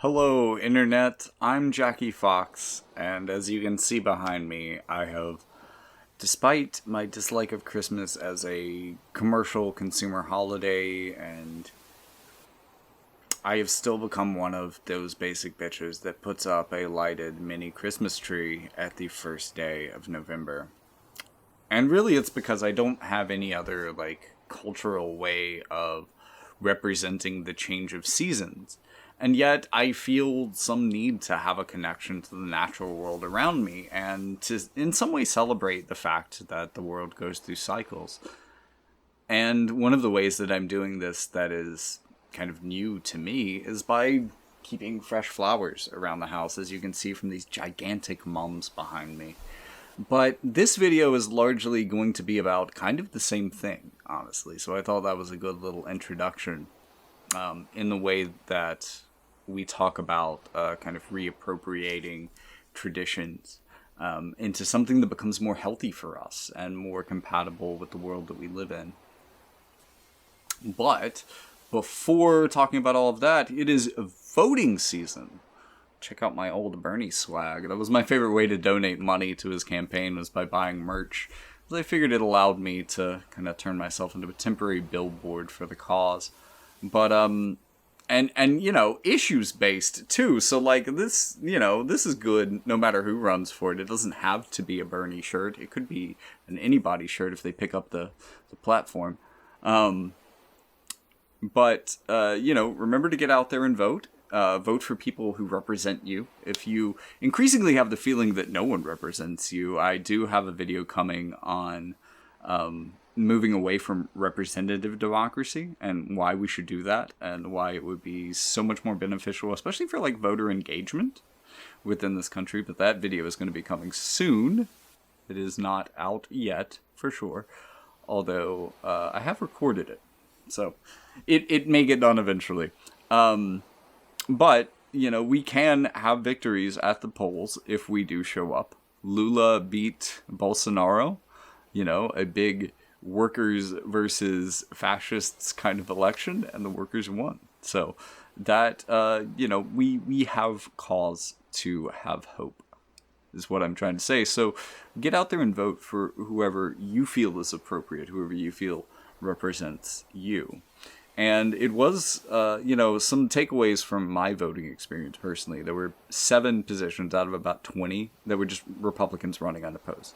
Hello, Internet. I'm Jackie Fox, and as you can see behind me, I have, despite my dislike of Christmas as a commercial consumer holiday, and I have still become one of those basic bitches that puts up a lighted mini Christmas tree at the first day of November. And really, it's because I don't have any other, cultural way of representing the change of seasons. And yet, I feel some need to have a connection to the natural world around me and to, in some way, celebrate the fact that the world goes through cycles. And one of the ways that I'm doing this that is kind of new to me is by keeping fresh flowers around the house, as you can see from these gigantic mums behind me. But this video is largely going to be about kind of the same thing, honestly. So I thought that was a good little introduction in the way that we talk about kind of reappropriating traditions into something that becomes more healthy for us and more compatible with the world that we live in. But before talking about all of that, it is voting season. Check out my old Bernie swag. That was my favorite way to donate money to his campaign, was by buying merch. I figured it allowed me to kind of turn myself into a temporary billboard for the cause. But and you know, issues based too. So this, this is good no matter who runs for it. It doesn't have to be a Bernie shirt. It could be an anybody shirt if they pick up the platform. But remember to get out there and vote. Vote for people who represent you. If you increasingly have the feeling that no one represents you, I do have a video coming on moving away from representative democracy and why we should do that and why it would be so much more beneficial, especially for voter engagement within this country. But that video is going to be coming soon. It is not out yet, for sure, although I have recorded it. So it may get done eventually. But, we can have victories at the polls if we do show up. Lula beat Bolsonaro, a big workers versus fascists kind of election, and the workers won. So that, we have cause to have hope, is what I'm trying to say. So get out there and vote for whoever you feel is appropriate, whoever you feel represents you. And it was, some takeaways from my voting experience personally. There were 7 positions out of about 20 that were just Republicans running unopposed.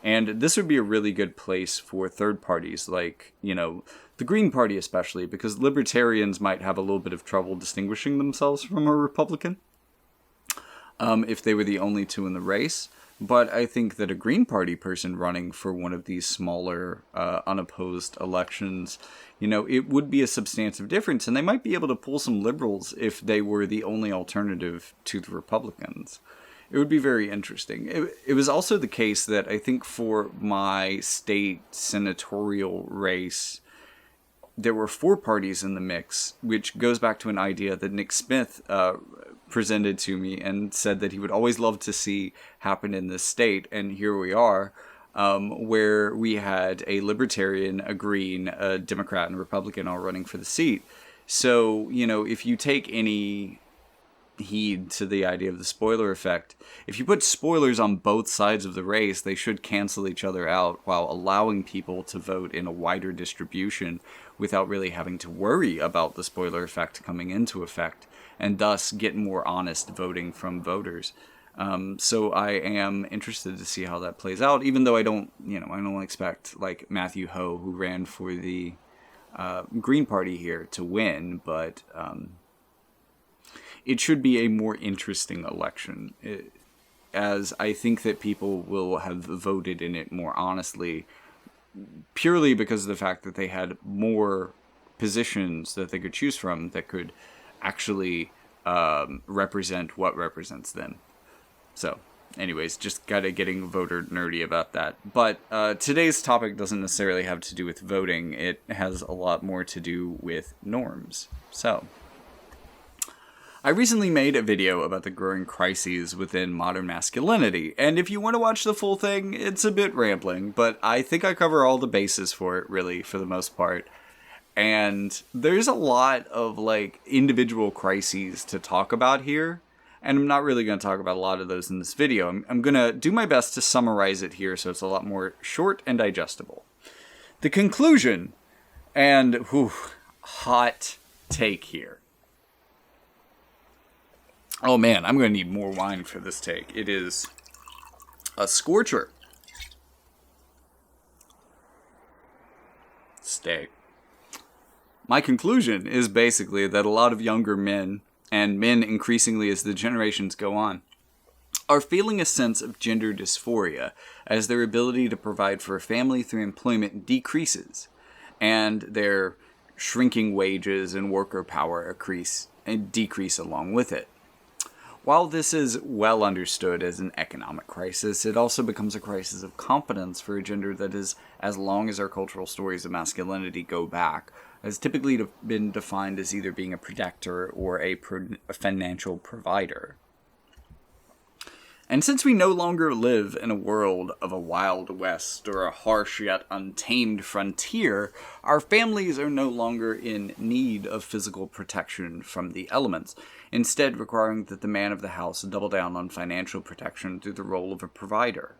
And this would be a really good place for third parties, the Green Party especially, because libertarians might have a little bit of trouble distinguishing themselves from a Republican if they were the only 2 in the race. But I think that a Green Party person running for one of these smaller, unopposed elections, it would be a substantive difference. And they might be able to pull some liberals if they were the only alternative to the Republicans. It would be very interesting. It was also the case that I think for my state senatorial race, there were 4 parties in the mix, which goes back to an idea that Nick Smith presented to me and said that he would always love to see happen in this state. And here we are, where we had a libertarian, a green, a Democrat, and a Republican all running for the seat. So, if you take any heed to the idea of the spoiler effect, if you put spoilers on both sides of the race, they should cancel each other out while allowing people to vote in a wider distribution without really having to worry about the spoiler effect coming into effect, and thus get more honest voting from voters. So I am interested to see how that plays out, even though I don't expect Matthew Ho, who ran for the Green Party here, to win, but it should be a more interesting election, as I think that people will have voted in it more honestly, purely because of the fact that they had more positions that they could choose from that could actually represent what represents them. So, anyways, just getting voter nerdy about that. But today's topic doesn't necessarily have to do with voting. It has a lot more to do with norms. So, I recently made a video about the growing crises within modern masculinity, and if you want to watch the full thing, it's a bit rambling, but I think I cover all the bases for it, really, for the most part. And there's a lot of like individual crises to talk about here. And I'm not really going to talk about a lot of those in this video. I'm going to do my best to summarize it here so it's a lot more short and digestible. The conclusion, and hot take here. Oh man, I'm going to need more wine for this take. It is a scorcher. Stay. My conclusion is basically that a lot of younger men, and men increasingly as the generations go on, are feeling a sense of gender dysphoria as their ability to provide for a family through employment decreases, and their shrinking wages and worker power decrease along with it. While this is well understood as an economic crisis, it also becomes a crisis of confidence for a gender that is, as long as our cultural stories of masculinity go back, has typically been defined as either being a protector or a financial provider. And since we no longer live in a world of a Wild West or a harsh yet untamed frontier, our families are no longer in need of physical protection from the elements, instead requiring that the man of the house double down on financial protection through the role of a provider.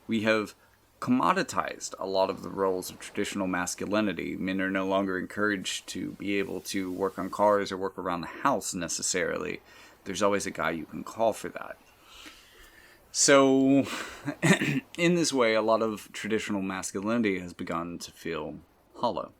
We have commoditized a lot of the roles of traditional masculinity. Men are no longer encouraged to be able to work on cars or work around the house necessarily. There's always a guy you can call for that. So, in this way, a lot of traditional masculinity has begun to feel hollow.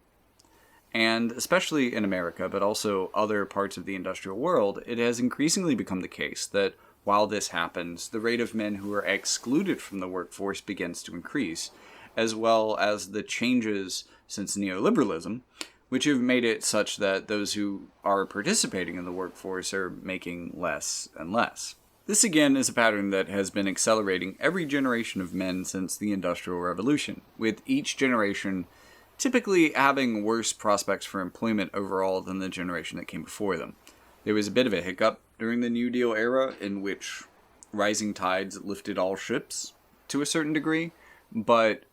And especially in America, but also other parts of the industrial world, it has increasingly become the case that while this happens, the rate of men who are excluded from the workforce begins to increase, as well as the changes since neoliberalism, which have made it such that those who are participating in the workforce are making less and less. This again is a pattern that has been accelerating every generation of men since the Industrial Revolution, with each generation typically having worse prospects for employment overall than the generation that came before them. There was a bit of a hiccup during the New Deal era in which rising tides lifted all ships to a certain degree, but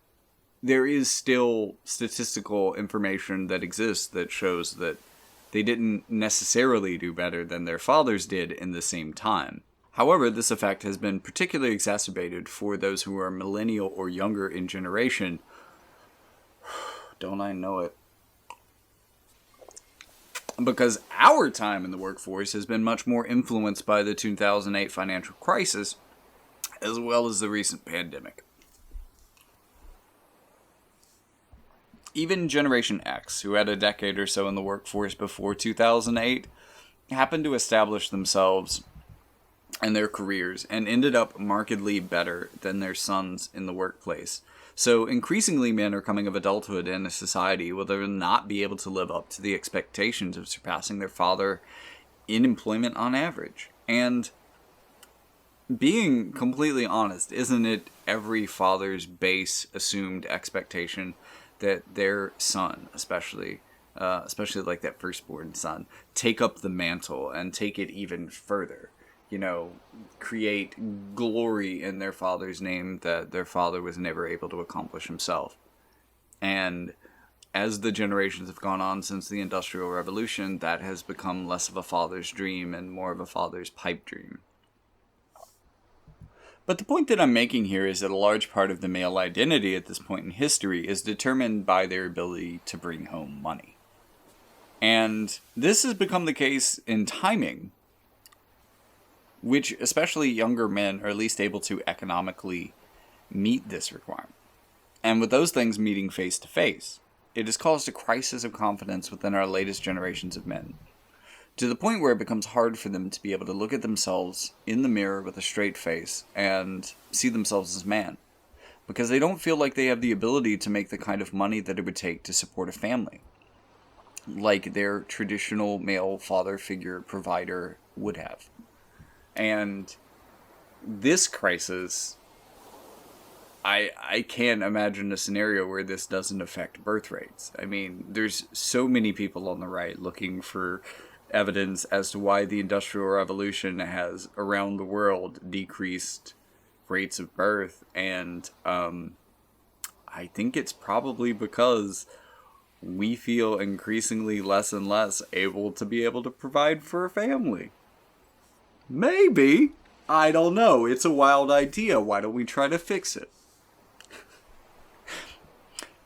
there is still statistical information that exists that shows that they didn't necessarily do better than their fathers did in the same time. However, this effect has been particularly exacerbated for those who are millennial or younger in generation. Don't I know it? Because our time in the workforce has been much more influenced by the 2008 financial crisis, as well as the recent pandemic. Even Generation X, who had a decade or so in the workforce before 2008, happened to establish themselves and their careers and ended up markedly better than their sons in the workplace. So increasingly men are coming of adulthood in a society where they will not be able to live up to the expectations of surpassing their father in employment on average. And being completely honest, isn't it every father's base assumed expectation that their son, especially like that firstborn son, take up the mantle and take it even further? You know, create glory in their father's name that their father was never able to accomplish himself. And as the generations have gone on since the Industrial Revolution, that has become less of a father's dream and more of a father's pipe dream. But the point that I'm making here is that a large part of the male identity at this point in history is determined by their ability to bring home money. And this has become the case in timing, which especially younger men are least able to economically meet this requirement. And with those things meeting face to face, it has caused a crisis of confidence within our latest generations of men, to the point where it becomes hard for them to be able to look at themselves in the mirror with a straight face and see themselves as man, because they don't feel like they have the ability to make the kind of money that it would take to support a family, like their traditional male father figure provider would have. And this crisis, I can't imagine a scenario where this doesn't affect birth rates. I mean, there's so many people on the right looking for evidence as to why the Industrial Revolution has, around the world, decreased rates of birth. And I think it's probably because we feel increasingly less and less able to provide for a family. Maybe. I don't know. It's a wild idea. Why don't we try to fix it?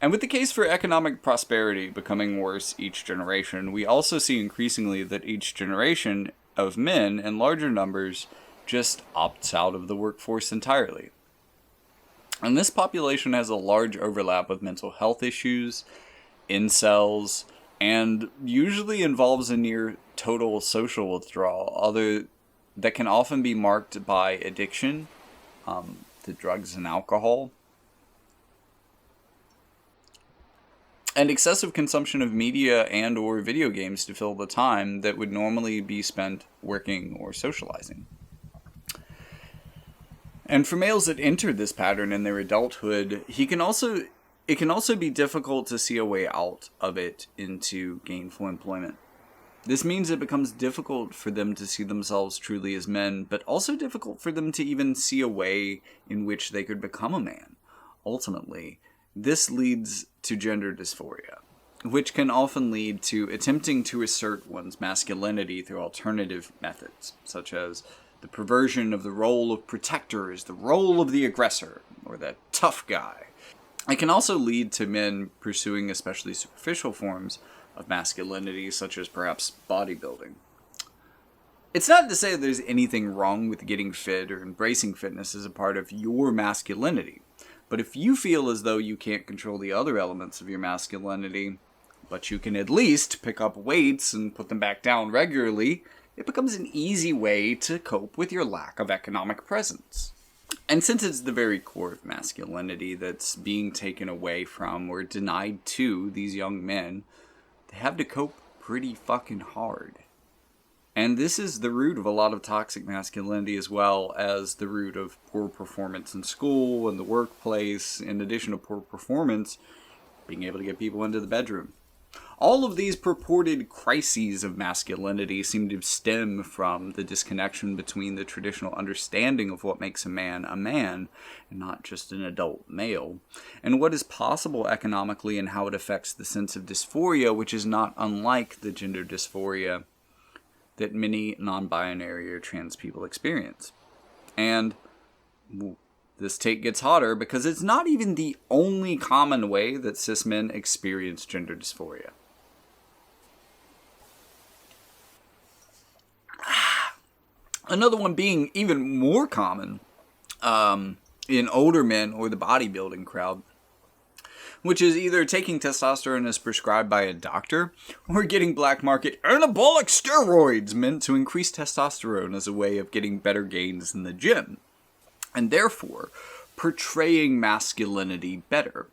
And with the case for economic prosperity becoming worse each generation, we also see increasingly that each generation of men in larger numbers just opts out of the workforce entirely. And this population has a large overlap with mental health issues, incels, and usually involves a near total social withdrawal, although that can often be marked by addiction to drugs and alcohol, and excessive consumption of media and or video games to fill the time that would normally be spent working or socializing. And for males that enter this pattern in their adulthood, it can also be difficult to see a way out of it into gainful employment. This means it becomes difficult for them to see themselves truly as men, but also difficult for them to even see a way in which they could become a man. Ultimately, this leads to gender dysphoria, which can often lead to attempting to assert one's masculinity through alternative methods, such as the perversion of the role of protector as the role of the aggressor, or the tough guy. It can also lead to men pursuing especially superficial forms of masculinity, such as perhaps bodybuilding. It's not to say that there's anything wrong with getting fit or embracing fitness as a part of your masculinity. But if you feel as though you can't control the other elements of your masculinity, but you can at least pick up weights and put them back down regularly, it becomes an easy way to cope with your lack of economic presence. And since it's the very core of masculinity that's being taken away from or denied to these young men, they have to cope pretty fucking hard. And this is the root of a lot of toxic masculinity, as well as the root of poor performance in school and the workplace, in addition to poor performance, being able to get people into the bedroom. All of these purported crises of masculinity seem to stem from the disconnection between the traditional understanding of what makes a man, and not just an adult male, and what is possible economically and how it affects the sense of dysphoria, which is not unlike the gender dysphoria that many non-binary or trans people experience. And this take gets hotter because it's not even the only common way that cis men experience gender dysphoria. Another one being even more common in older men or the bodybuilding crowd, which is either taking testosterone as prescribed by a doctor or getting black market anabolic steroids meant to increase testosterone as a way of getting better gains in the gym, and therefore portraying masculinity better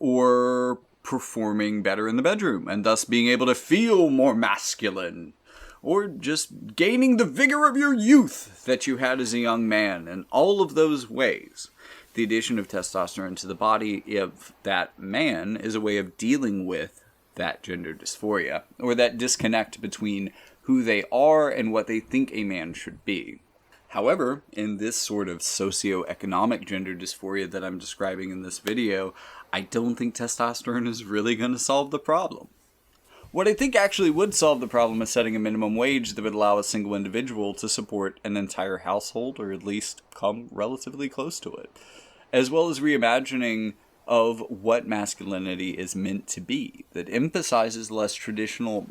or performing better in the bedroom and thus being able to feel more masculine, or just gaining the vigor of your youth that you had as a young man. In all of those ways, the addition of testosterone to the body of that man is a way of dealing with that gender dysphoria, or that disconnect between who they are and what they think a man should be. However, in this sort of socioeconomic gender dysphoria that I'm describing in this video, I don't think testosterone is really going to solve the problem. What I think actually would solve the problem is setting a minimum wage that would allow a single individual to support an entire household, or at least come relatively close to it, as well as reimagining of what masculinity is meant to be, that emphasizes less traditionally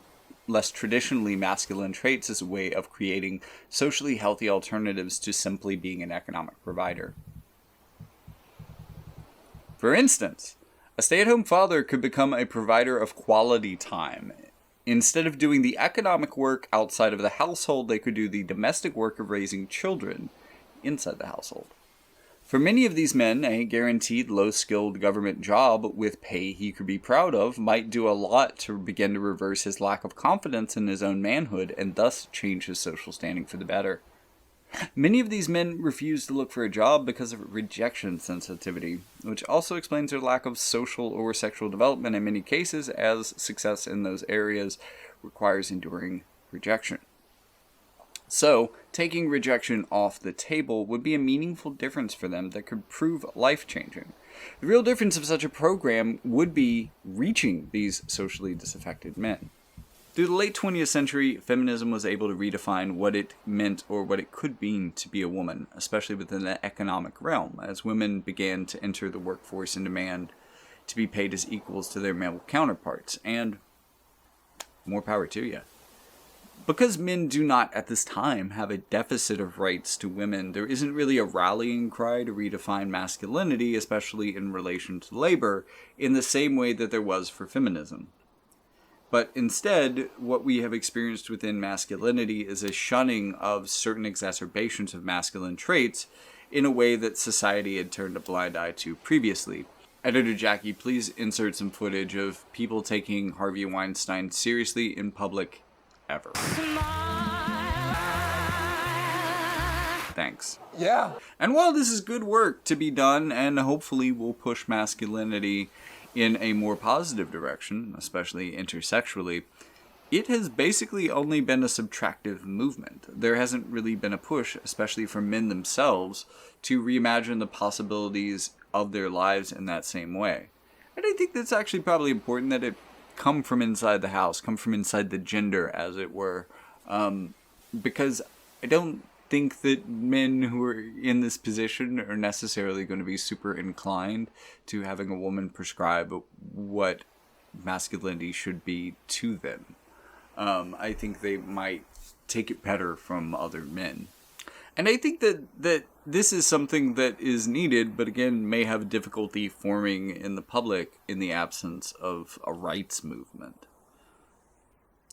masculine traits as a way of creating socially healthy alternatives to simply being an economic provider. For instance, a stay-at-home father could become a provider of quality time. Instead of doing the economic work outside of the household, they could do the domestic work of raising children inside the household. For many of these men, a guaranteed low-skilled government job with pay he could be proud of might do a lot to begin to reverse his lack of confidence in his own manhood and thus change his social standing for the better. Many of these men refuse to look for a job because of rejection sensitivity, which also explains their lack of social or sexual development in many cases, as success in those areas requires enduring rejection. So, taking rejection off the table would be a meaningful difference for them that could prove life-changing. The real difference of such a program would be reaching these socially disaffected men. Through the late 20th century, feminism was able to redefine what it meant or what it could mean to be a woman, especially within the economic realm, as women began to enter the workforce and demand to be paid as equals to their male counterparts. And more power to you. Because men do not, at this time, have a deficit of rights to women, there isn't really a rallying cry to redefine masculinity, especially in relation to labor, in the same way that there was for feminism. But instead, what we have experienced within masculinity is a shunning of certain exacerbations of masculine traits in a way that society had turned a blind eye to previously. Editor Jackie, please insert some footage of people taking Harvey Weinstein seriously in public ever. Thanks. Yeah. And while this is good work to be done and hopefully will push masculinity in a more positive direction, especially intersexually, it has basically only been a subtractive movement. There hasn't really been a push, especially for men themselves, to reimagine the possibilities of their lives in that same way. And I think that's actually probably important that it come from inside the house, come from inside the gender, as it were, because I don't think that men who are in this position are necessarily going to be super inclined to having a woman prescribe what masculinity should be to them. I think they might take it better from other men. And I think that this is something that is needed, but again, may have difficulty forming in the public in the absence of a rights movement.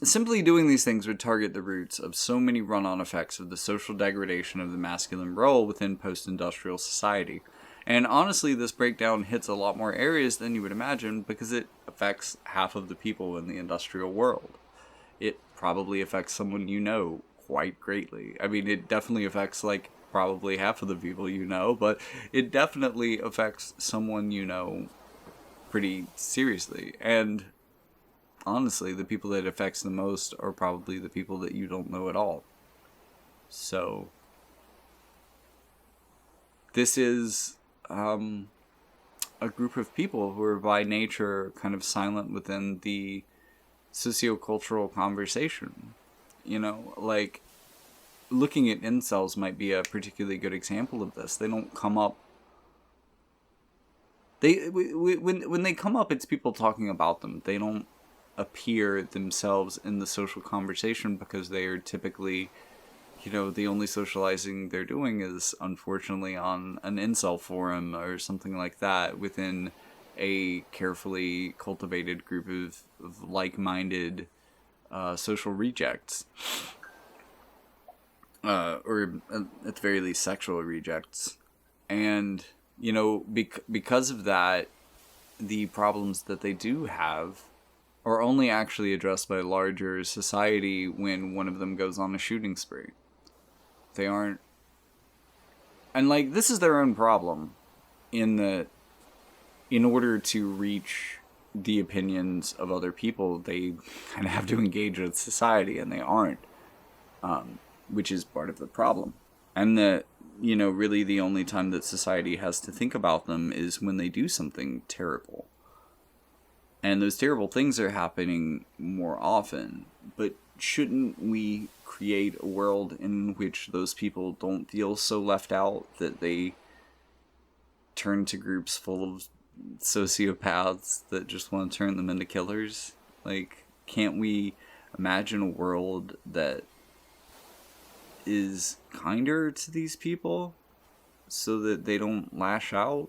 Simply doing these things would target the roots of so many run-on effects of the social degradation of the masculine role within post-industrial society. And honestly, this breakdown hits a lot more areas than you would imagine because it affects half of the people in the industrial world. It probably affects someone you know quite greatly. I mean, it definitely affects, like, probably half of the people you know, but it definitely affects someone you know pretty seriously. And honestly, the people that it affects the most are probably the people that you don't know at all. So, this is a group of people who are by nature kind of silent within the sociocultural conversation. You know, like, looking at incels might be a particularly good example of this. They don't come up. When they come up, it's people talking about them. They don't appear themselves in the social conversation because they are typically, you know, the only socializing they're doing is unfortunately on an incel forum or something like that within a carefully cultivated group of like-minded social rejects. Or at the very least sexual rejects. And, you know, because of that, the problems that they do have are only actually addressed by larger society when one of them goes on a shooting spree. They aren't... And, like, this is their own problem in that in order to reach the opinions of other people, they kind of have to engage with society, and they aren't. Which is part of the problem. And that, you know, really the only time that society has to think about them is when they do something terrible. And those terrible things are happening more often. But shouldn't we create a world in which those people don't feel so left out that they turn to groups full of sociopaths that just want to turn them into killers? Like, can't we imagine a world that is kinder to these people so that they don't lash out?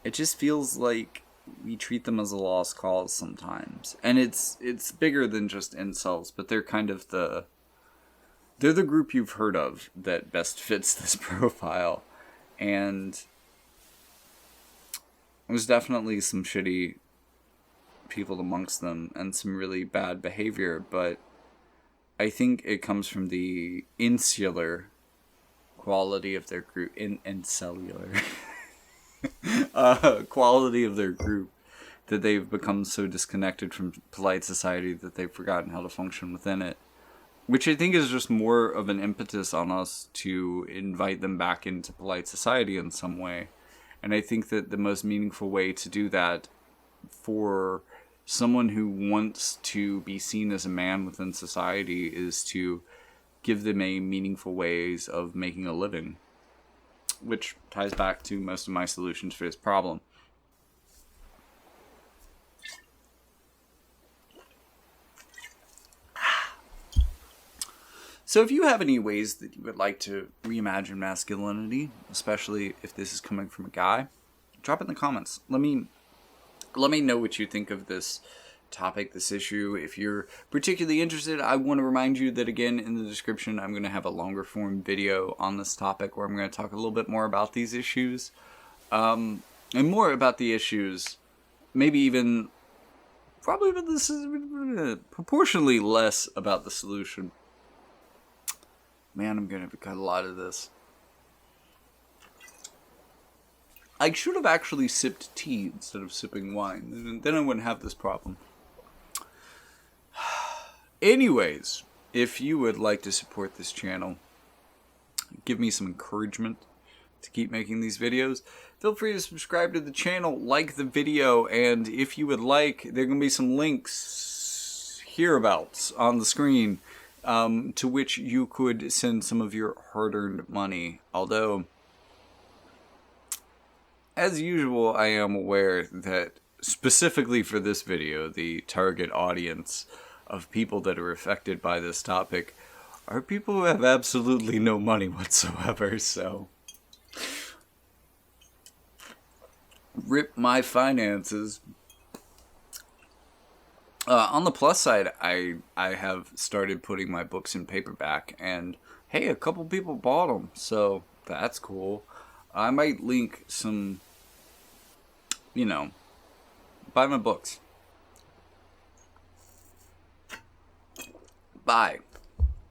It just feels like we treat them as a lost cause sometimes. And it's bigger than just incels, but they're kind of they're the group you've heard of that best fits this profile. And there's definitely some shitty people amongst them and some really bad behavior, but I think it comes from the insular quality of their group, incellular quality of their group, that they've become so disconnected from polite society that they've forgotten how to function within it. Which I think is just more of an impetus on us to invite them back into polite society in some way. And I think that the most meaningful way to do that for someone who wants to be seen as a man within society is to give them a meaningful ways of making a living, which ties back to most of my solutions for this problem. So if you have any ways that you would like to reimagine masculinity, especially if this is coming from a guy, drop it in the comments. Let me know what you think of this topic, this issue. If you're particularly interested, I want to remind you that, again, in the description, I'm going to have a longer form video on this topic where I'm going to talk a little bit more about these issues. And more about the issues, maybe even, probably about this, proportionally less about the solution. Man, I'm going to cut a lot of this. I should have actually sipped tea instead of sipping wine. Then I wouldn't have this problem. Anyways, if you would like to support this channel, give me some encouragement to keep making these videos, feel free to subscribe to the channel, like the video, and if you would like, there are going to be some links hereabouts on the screen to which you could send some of your hard-earned money. Although, as usual, I am aware that specifically for this video, the target audience of people that are affected by this topic are people who have absolutely no money whatsoever, so rip my finances. On the plus side, I have started putting my books in paperback, and hey, a couple people bought them, so that's cool. I might link some, buy my books. Bye.